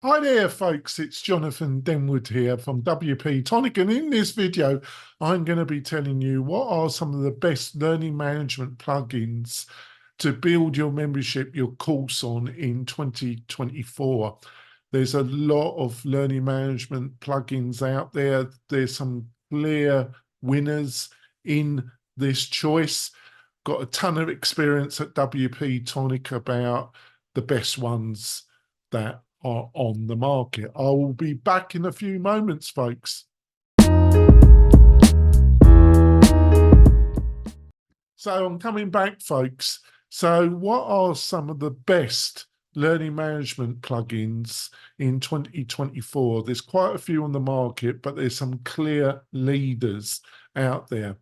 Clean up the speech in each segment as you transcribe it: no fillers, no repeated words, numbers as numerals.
Hi there, folks. It's Jonathan Denwood here from WP-Tonic, and in this video, I'm going to be telling you what are some of the best learning management plugins to build your membership, your course on in 2024. There's a lot of learning management plugins out there. There's some clear winners in this choice. Got a ton of experience at WP-Tonic about the best ones that are on the market. I will be back in a few moments, folks. So I'm coming back, folks. So what are some of the best learning management plugins in 2024? There's quite a few on the market, but there's some clear leaders out there.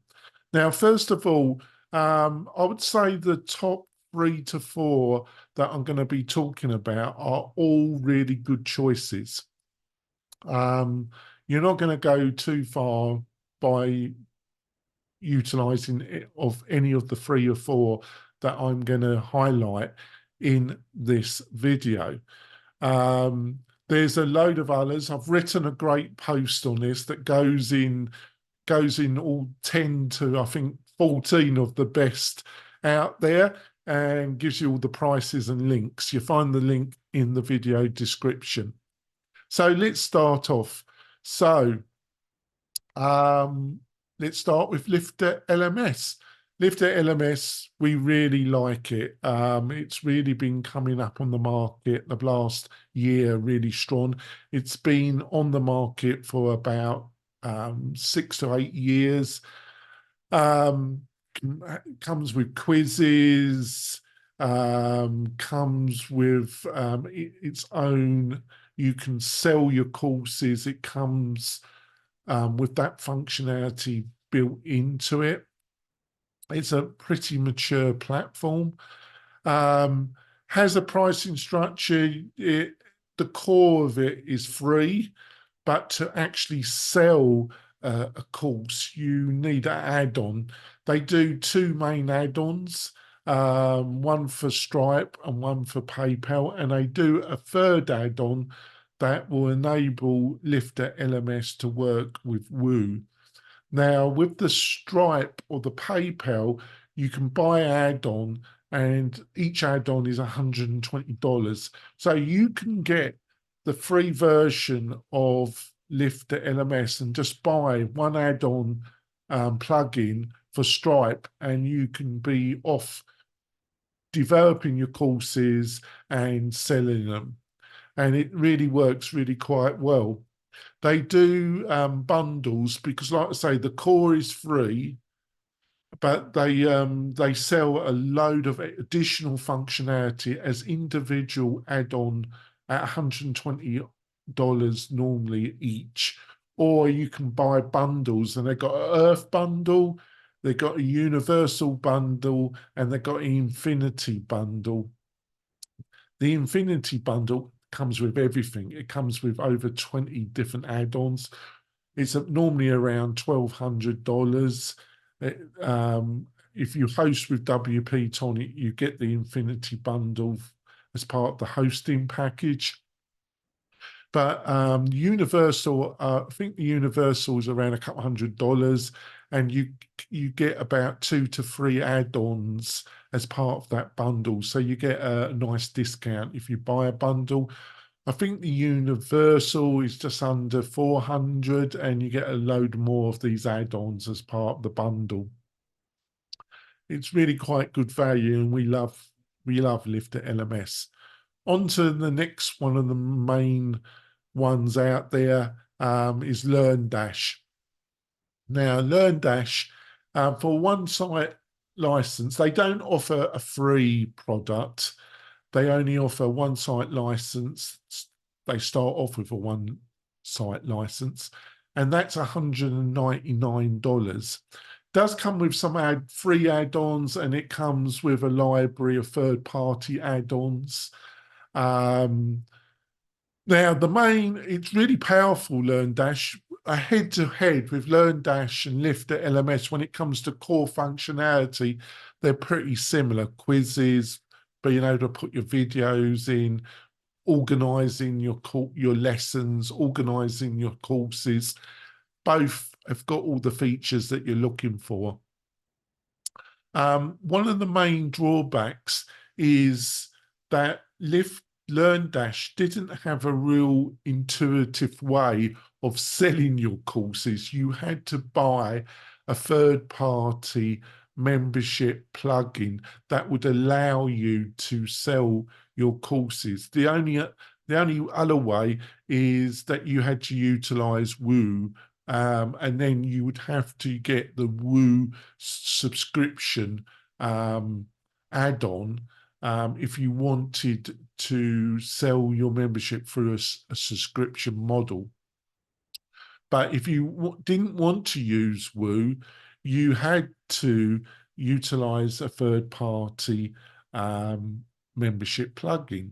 Now, first of all, I would say the top 3 to 4 that I'm going to be talking about are all really good choices. You're not going to go too far by utilizing it of any of the 3 or 4 that I'm going to highlight in this video. There's a load of others. I've written a great post on this that goes in all 10 to I think 14 of the best out there and gives you all the prices and links. You find the link in the video description. So let's start off. So let's start with Lifter LMS. Lifter LMS, we really like it. It's really been coming up on the market the last year really strong. It's been on the market for about 6 to 8 years. Comes with quizzes, comes with its own, you can sell your courses. It comes with that functionality built into it. It's a pretty mature platform. Has a pricing structure. The core of it is free, but to actually sell a course, you need an add-on. They do 2 main add-ons, one for Stripe and one for PayPal, and they do a third add-on that will enable Lifter LMS to work with Woo. Now, with the Stripe or the PayPal, you can buy add-on, and each add-on is $120. So you can get the free version of Lifter LMS and just buy one add-on plugin for Stripe, and you can be off developing your courses and selling them. And it really works really quite well. They do bundles because, like I say, the core is free, but they sell a load of additional functionality as individual add-on at $120 normally each. Or you can buy bundles, and they've got an Earth bundle, they've got a Universal bundle, and they've got an Infinity bundle. The Infinity bundle comes with everything. It comes with over 20 different add-ons. It's normally around $1,200. If you host with WP-Tonic, you get the Infinity bundle as part of the hosting package. But Universal, I think the Universal is around a couple $100, and you get about 2 to 3 add-ons as part of that bundle. So you get a nice discount if you buy a bundle. I think the Universal is just under 400, and you get a load more of these add-ons as part of the bundle. It's really quite good value, and we love Lifter LMS. On to the next one of the main ones out there is LearnDash. Now, LearnDash, for one site license, they don't offer a free product. They only offer one site license. They start off with a one site license, and that's $199. Does come with some free add-ons, and it comes with a library of third-party add-ons. Now, it's really powerful, LearnDash, head-to-head with LearnDash and Lifter LMS. When it comes to core functionality, they're pretty similar. Quizzes, being able to put your videos in, organizing your lessons, organizing your courses. Both have got all the features that you're looking for. One of the main drawbacks is that LearnDash didn't have a real intuitive way of selling your courses. You had to buy a third-party membership plugin that would allow you to sell your courses. The only other way is that you had to utilize Woo, and then you would have to get the Woo subscription add-on if you wanted to sell your membership through a subscription model. But if you didn't want to use Woo, you had to utilize a third-party membership plugin.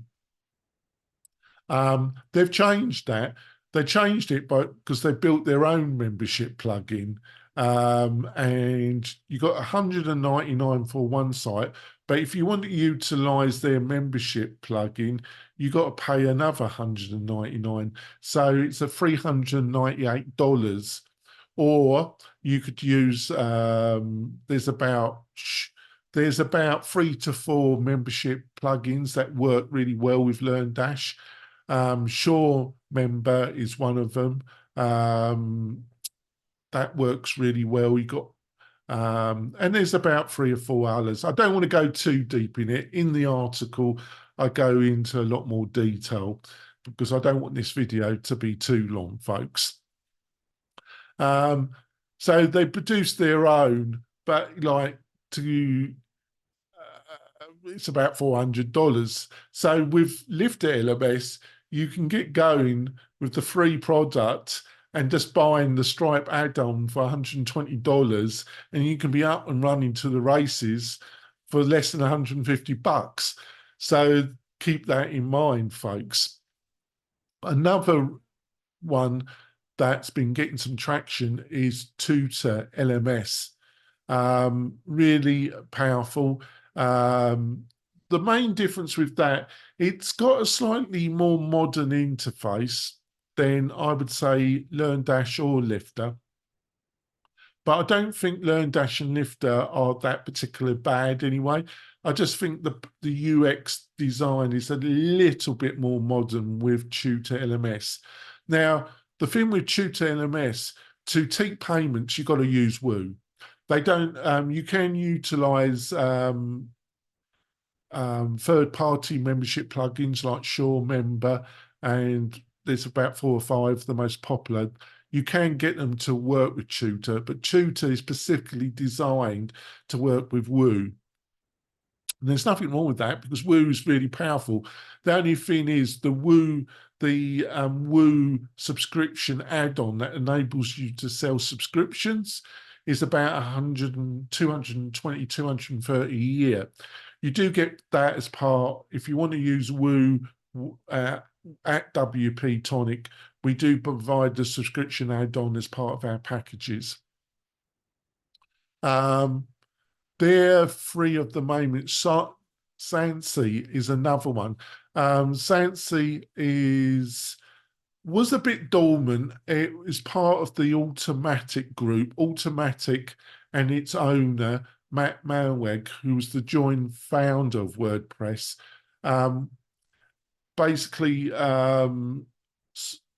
They've changed that. They changed it because they built their own membership plugin, and you got 199 for one site. But if you want to utilize their membership plugin, you got to pay another 199. So it's a $398. Or you could use there's about 3 to 4 membership plugins that work really well with LearnDash. Sure Member is one of them. That works really well. You got and there's about 3 or 4 others. I don't want to go too deep in it. In the article, I go into a lot more detail because I don't want this video to be too long, folks. So they produce their own, but like it's about $400. So with Lifter LMS, you can get going with the free product and just buying the Stripe add-on for $120, and you can be up and running to the races for less than $150. So keep that in mind, folks. Another one that's been getting some traction is Tutor LMS. Really powerful. The main difference with that, it's got a slightly more modern interface than I would say LearnDash or Lifter. But I don't think LearnDash and Lifter are that particularly bad anyway. I just think the UX design is a little bit more modern with Tutor LMS. Now, the thing with Tutor LMS, to take payments, you've got to use Woo. They don't, you can utilize third-party membership plugins like Sure Member, and there's about 4 or 5, the most popular. You can get them to work with Tutor, but Tutor is specifically designed to work with Woo. And there's nothing wrong with that because Woo is really powerful. The only thing is the Woo subscription add-on that enables you to sell subscriptions is about 220, 230 a year. You do get that as part, if you want to use Woo at WP-Tonic, we do provide the subscription add-on as part of our packages. They're free at the moment. Sansi is another one. Sansi was a bit dormant. It is part of the Automatic group. Automatic and its owner, Matt Malweg, who was the joint founder of WordPress, basically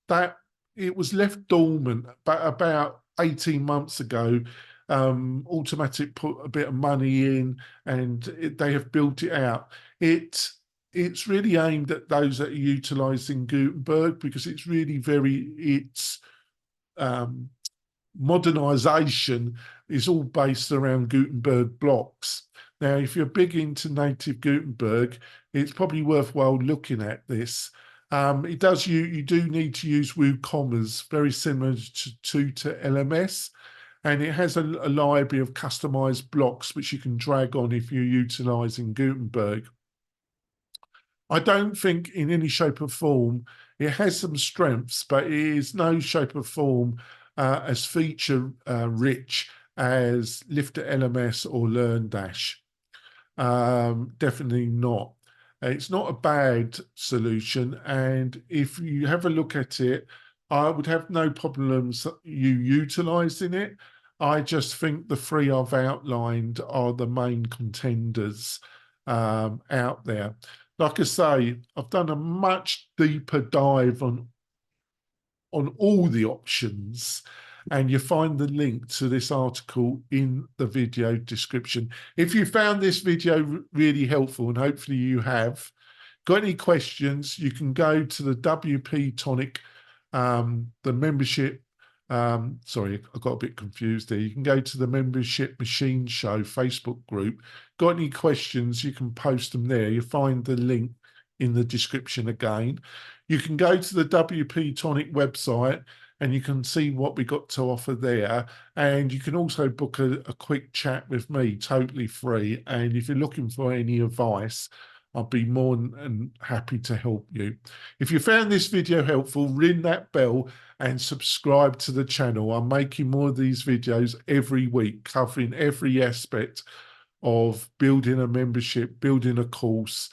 that it was left dormant, but about 18 months ago, Automatic put a bit of money in and they have built it out. It's really aimed at those that are utilizing Gutenberg because it's really modernization is all based around Gutenberg blocks. Now, if you're big into native Gutenberg, it's probably worthwhile looking at this. You do need to use WooCommerce, very similar to LMS, and it has a library of customized blocks which you can drag on if you're utilizing Gutenberg. I don't think in any shape or form, it has some strengths, but it is no shape or form as feature rich as Lifter LMS or LearnDash. Definitely not. It's not a bad solution, and if you have a look at it, I would have no problems you utilising it. I just think the three I've outlined are the main contenders out there. Like I say, I've done a much deeper dive on all the options, and you find the link to this article in the video description. If you found this video really helpful, and hopefully you have, got any questions, you can go to the WP-Tonic, the membership. Sorry, I got a bit confused there. You can go to the Membership Machine Show Facebook group. Got any questions, you can post them there. You find the link in the description again. You can go to the WP-Tonic website and you can see what we got to offer there. And you can also book a quick chat with me, totally free. And if you're looking for any advice, I'll be more than happy to help you. If you found this video helpful, ring that bell and subscribe to the channel. I'm making more of these videos every week, covering every aspect of building a membership, building a course.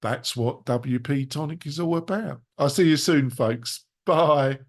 That's what WP Tonic is all about. I'll see you soon, folks. Bye.